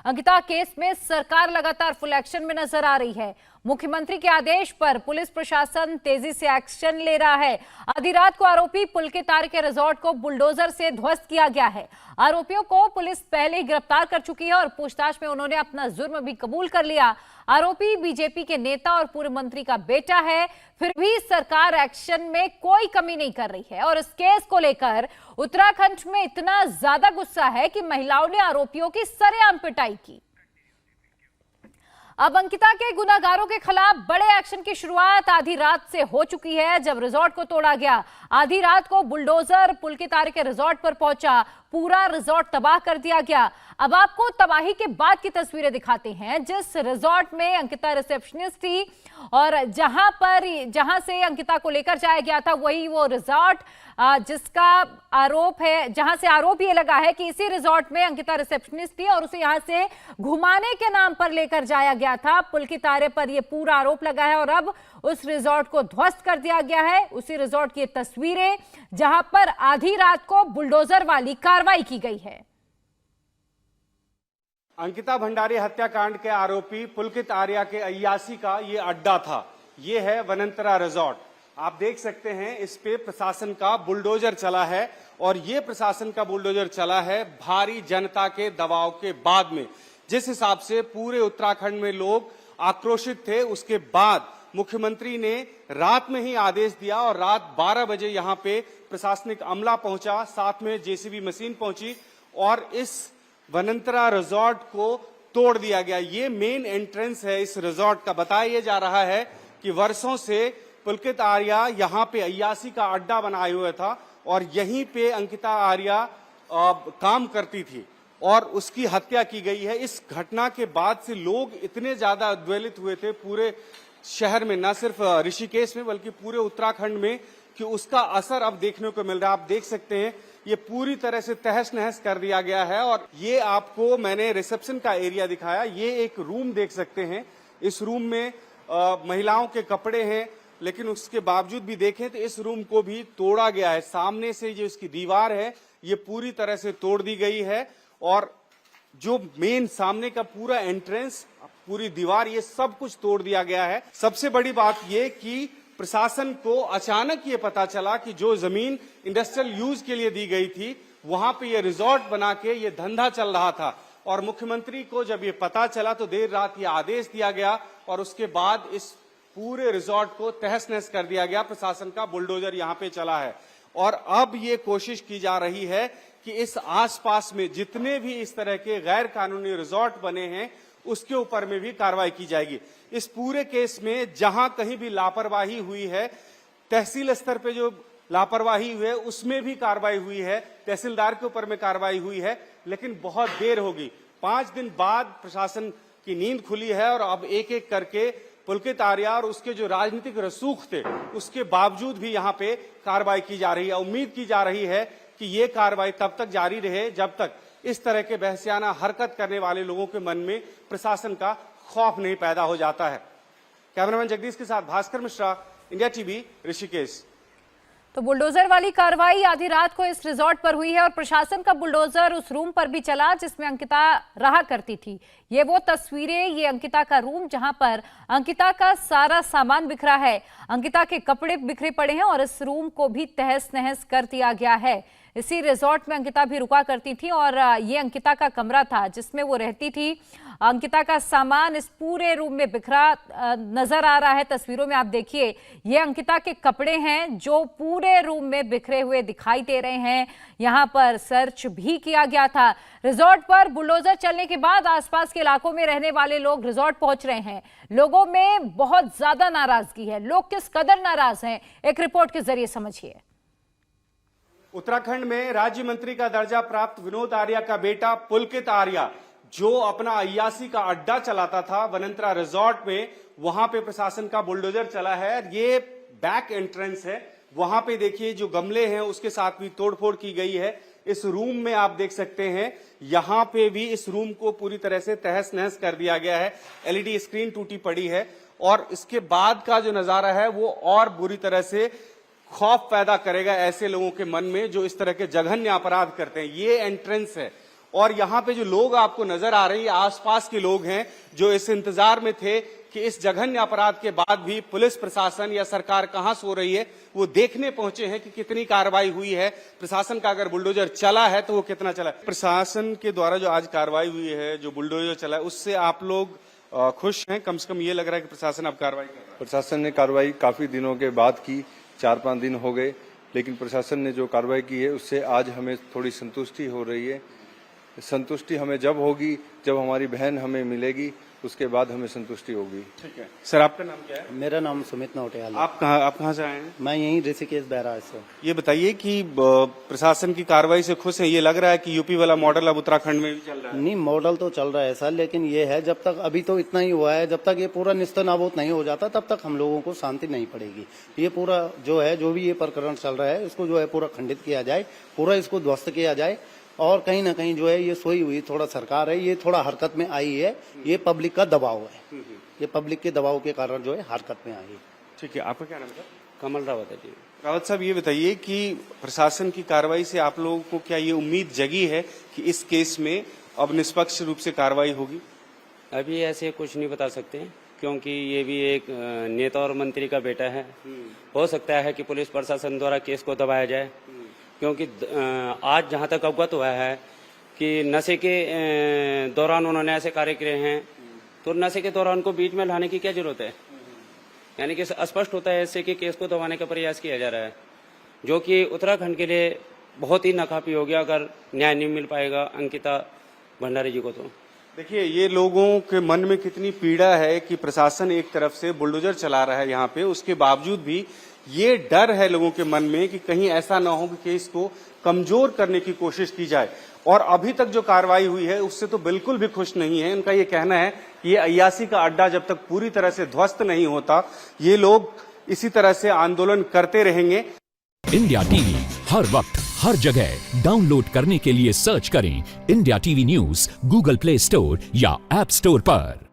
Ankita case में सरकार लगातार फुल एक्शन में नजर आ रही है। मुख्यमंत्री के आदेश पर पुलिस प्रशासन तेजी से एक्शन ले रहा है। आधी रात को आरोपी पुलकित आर्य के रिजॉर्ट को बुलडोजर से ध्वस्त किया गया है। आरोपियों को पुलिस पहले ही गिरफ्तार कर चुकी है और पूछताछ में उन्होंने अपना जुर्म भी कबूल कर लिया। आरोपी बीजेपी के नेता और पूर्व मंत्री का बेटा है। फिर भी सरकार एक्शन में कोई कमी नहीं कर रही है और इस केस को लेकर उत्तराखंड में इतना ज्यादा गुस्सा है कि महिलाओं ने आरोपियों की सरेआम पिटाई की। अब अंकिता के गुनाहगारों के खिलाफ बड़े एक्शन की शुरुआत आधी रात से हो चुकी है, जब रिजॉर्ट को तोड़ा गया। आधी रात को बुलडोजर पुलकित आर्य के रिजॉर्ट पर पहुंचा, पूरा रिजॉर्ट तबाह कर दिया गया। अब आपको तबाही के बाद की तस्वीरें दिखाते हैं। जिस रिजॉर्ट में अंकिता रिसेप्शनिस्ट थी और जहां से अंकिता को लेकर जाया गया था, वही वो रिजॉर्ट जिसका आरोप है, जहां से आरोप ये लगा है कि इसी रिजॉर्ट में अंकिता रिसेप्शनिस्ट थी और उसे यहां से घुमाने के नाम पर लेकर जाया गया था। पुलकित आर्य पर यह पूरा आरोप लगा है और अब उस रिजॉर्ट को ध्वस्त कर दिया गया है। उसी रिजॉर्ट की तस्वीरें जहां पर आधी रात को बुलडोजर वाली कार्रवाई की गई है। अंकिता भंडारी हत्याकांड के आरोपी पुलकित आर्य के अय्यासी का ये अड्डा था। ये है वनंतरा रिजॉर्ट। आप देख सकते हैं इस पे प्रशासन का बुलडोजर चला है और ये प्रशासन का बुलडोजर चला है भारी जनता के दबाव के बाद में। जिस हिसाब से पूरे उत्तराखंड में लोग आक्रोशित थे, उसके बाद मुख्यमंत्री ने रात में ही आदेश दिया और रात 12 बजे यहाँ पे प्रशासनिक अमला पहुंचा, साथ में जेसीबी मशीन पहुंची और इस वनंतरा रिजॉर्ट को तोड़ दिया गया। ये मेन एंट्रेंस है इस रिजॉर्ट का। बताया जा रहा है कि वर्षों से पुलकित आर्य यहाँ पे अय्यासी का अड्डा बनाए हुआ था और यहीं पे अंकिता आर्य काम करती थी और उसकी हत्या की गई है। इस घटना के बाद से लोग इतने ज्यादा उद्वेलित हुए थे पूरे शहर में, न सिर्फ ऋषिकेश में बल्कि पूरे उत्तराखंड में, कि उसका असर अब देखने को मिल रहा है। आप देख सकते हैं ये पूरी तरह से तहस नहस कर दिया गया है। और ये आपको मैंने रिसेप्शन का एरिया दिखाया, ये एक रूम देख सकते हैं। इस रूम में महिलाओं के कपड़े हैं, लेकिन उसके बावजूद भी देखें तो इस रूम को भी तोड़ा गया है। सामने से जो इसकी दीवार है ये पूरी तरह से तोड़ दी गई है और जो मेन सामने का पूरा एंट्रेंस, पूरी दीवार, ये सब कुछ तोड़ दिया गया है। सबसे बड़ी बात ये कि प्रशासन को अचानक ये पता चला कि जो जमीन इंडस्ट्रियल यूज के लिए दी गई थी वहां पे ये रिजॉर्ट बना के ये धंधा चल रहा था और मुख्यमंत्री को जब ये पता चला तो देर रात ये आदेश दिया गया और उसके बाद इस पूरे रिजॉर्ट को तहस नहस कर दिया गया। प्रशासन का बुलडोजर यहाँ पे चला है और अब ये कोशिश की जा रही है कि इस आसपास में जितने भी इस तरह के गैर कानूनी रिजॉर्ट बने हैं उसके ऊपर में भी कार्रवाई की जाएगी। इस पूरे केस में जहां कहीं भी लापरवाही हुई है, तहसील स्तर पे जो लापरवाही हुई है उसमें भी कार्रवाई हुई है, तहसीलदार के ऊपर में कार्रवाई हुई है, लेकिन बहुत देर होगी। 5 दिन बाद प्रशासन की नींद खुली है और अब एक एक करके पुलकित आर्य और उसके जो राजनीतिक रसूख थे उसके बावजूद भी यहाँ पे कार्रवाई की जा रही है। उम्मीद की जा रही है कि ये कार्रवाई तब तक जारी रहे जब तक इस तरह के बहसियाना हरकत करने वाले लोगों के मन में प्रशासन का खौफ नहीं पैदा हो जाता है। कैमरामैन जगदीश के साथ भास्कर मिश्रा, इंडिया टीवी, ऋषिकेश। तो बुलडोजर वाली कार्रवाई आधी रात को इस रिजॉर्ट पर हुई है और प्रशासन का बुलडोजर उस रूम पर भी चला जिसमें अंकिता रहा करती थी। ये वो तस्वीरें, ये अंकिता का रूम जहां पर अंकिता का सारा सामान बिखरा है, अंकिता के कपड़े बिखरे पड़े हैं और इस रूम को भी तहस नहस कर दिया गया है। इसी रिजॉर्ट में अंकिता भी रुका करती थी और ये अंकिता का कमरा था जिसमें वो रहती थी। अंकिता का सामान इस पूरे रूम में बिखरा नजर आ रहा है। तस्वीरों में आप देखिए, ये अंकिता के कपड़े हैं जो पूरे रूम में बिखरे हुए दिखाई दे रहे हैं। यहाँ पर सर्च भी किया गया था। रिजॉर्ट पर बुलडोजर चलने के बाद आसपास के इलाकों में रहने वाले लोग रिजॉर्ट पहुंच रहे हैं। लोगों में बहुत ज्यादा नाराजगी है। लोग किस कदर नाराज हैं, एक रिपोर्ट के जरिए समझिए। उत्तराखंड में राज्य मंत्री का दर्जा प्राप्त विनोद आर्य का बेटा पुलकित आर्य, जो अपना अय्यासी का अड्डा चलाता था वनंतरा रिजॉर्ट में, वहां पे प्रशासन का बुलडोजर चला है। ये बैक एंट्रेंस है, वहां पे देखिए जो गमले हैं उसके साथ भी तोड़फोड़ की गई है। इस रूम में आप देख सकते हैं, यहां पे भी इस रूम को पूरी तरह से तहस नहस कर दिया गया है। एलईडी स्क्रीन टूटी पड़ी है और इसके बाद का जो नजारा है वो और बुरी तरह से खौफ पैदा करेगा ऐसे लोगों के मन में जो इस तरह के जघन्य अपराध करते हैं। ये एंट्रेंस है और यहाँ पे जो लोग आपको नजर आ रहे हैं, ये आसपास के लोग हैं जो इस इंतजार में थे कि इस जघन्य अपराध के बाद भी पुलिस प्रशासन या सरकार कहां सो रही है, वो देखने पहुंचे हैं कि कितनी कार्रवाई हुई है। प्रशासन का अगर बुलडोजर चला है तो वो कितना चला है। प्रशासन के द्वारा जो आज कार्रवाई हुई है, जो बुलडोजर चला है, उससे आप लोग खुश हैं? कम से कम ये लग रहा है कि प्रशासन अब कार्रवाई कर रहा है। प्रशासन ने कार्रवाई काफी दिनों के बाद की, 4-5 दिन हो गए, लेकिन प्रशासन ने जो कार्रवाई की है उससे आज हमें थोड़ी संतुष्टि हो रही है। संतुष्टि हमें जब होगी जब हमारी बहन हमें मिलेगी, उसके बाद हमें संतुष्टि होगी। ठीक है सर, आपका नाम क्या है? मेरा नाम सुमित नौटियाल है। आप कहाँ से आए हैं? मैं यहीं ऋषिकेश बैराज से। ये बताइए कि प्रशासन की कार्रवाई से खुश हैं? ये लग रहा है कि यूपी वाला मॉडल अब उत्तराखंड में भी चल रहा है। नहीं, मॉडल तो चल रहा है सर, लेकिन ये है जब तक अभी तो इतना ही हुआ है, जब तक ये पूरा निस्तनाबूद नहीं हो जाता तब तक हम लोगों को शांति नहीं पड़ेगी। ये पूरा जो है, जो भी ये प्रकरण चल रहा है, इसको जो है पूरा खंडित किया जाए, पूरा इसको ध्वस्त किया जाए। और कहीं ना कहीं जो है ये सोई हुई थोड़ा सरकार है, ये थोड़ा हरकत में आई है, ये पब्लिक का दबाव है, ये पब्लिक के दबाव के कारण जो है हरकत में आई है। ठीक है, आपका क्या नाम है? कमल रावत है जी। रावत साहब, ये बताइए कि प्रशासन की कार्रवाई से आप लोगों को क्या ये उम्मीद जगी है कि इस केस में अब निष्पक्ष रूप से कार्रवाई होगी? अभी ऐसे कुछ नहीं बता सकते, क्योंकि ये भी एक नेता और मंत्री का बेटा है। हो सकता है कि पुलिस प्रशासन द्वारा केस को दबाया जाए, क्योंकि आज जहां तक अवगत हुआ है कि नशे के दौरान उन्होंने ऐसे कार्य किए हैं, तो नशे के दौरान को बीच में लाने की क्या जरूरत है? यानी कि स्पष्ट होता है इससे कि केस को दबाने का प्रयास किया जा रहा है, जो कि उत्तराखंड के लिए बहुत ही नाकाफी हो गया अगर न्याय नहीं मिल पाएगा अंकिता भंडारी जी को। तो देखिए, ये लोगों के मन में कितनी पीड़ा है कि प्रशासन एक तरफ से बुलडोजर चला रहा है यहाँ पे, उसके बावजूद भी ये डर है लोगों के मन में कि कहीं ऐसा ना हो कि केस को कमजोर करने की कोशिश की जाए। और अभी तक जो कार्रवाई हुई है उससे तो बिल्कुल भी खुश नहीं है। उनका ये कहना है कि ये अय्यासी का अड्डा जब तक पूरी तरह से ध्वस्त नहीं होता, ये लोग इसी तरह से आंदोलन करते रहेंगे। इंडिया टीवी हर वक्त हर जगह डाउनलोड करने के लिए सर्च करें India TV news Google play store या ऐप स्टोर पर।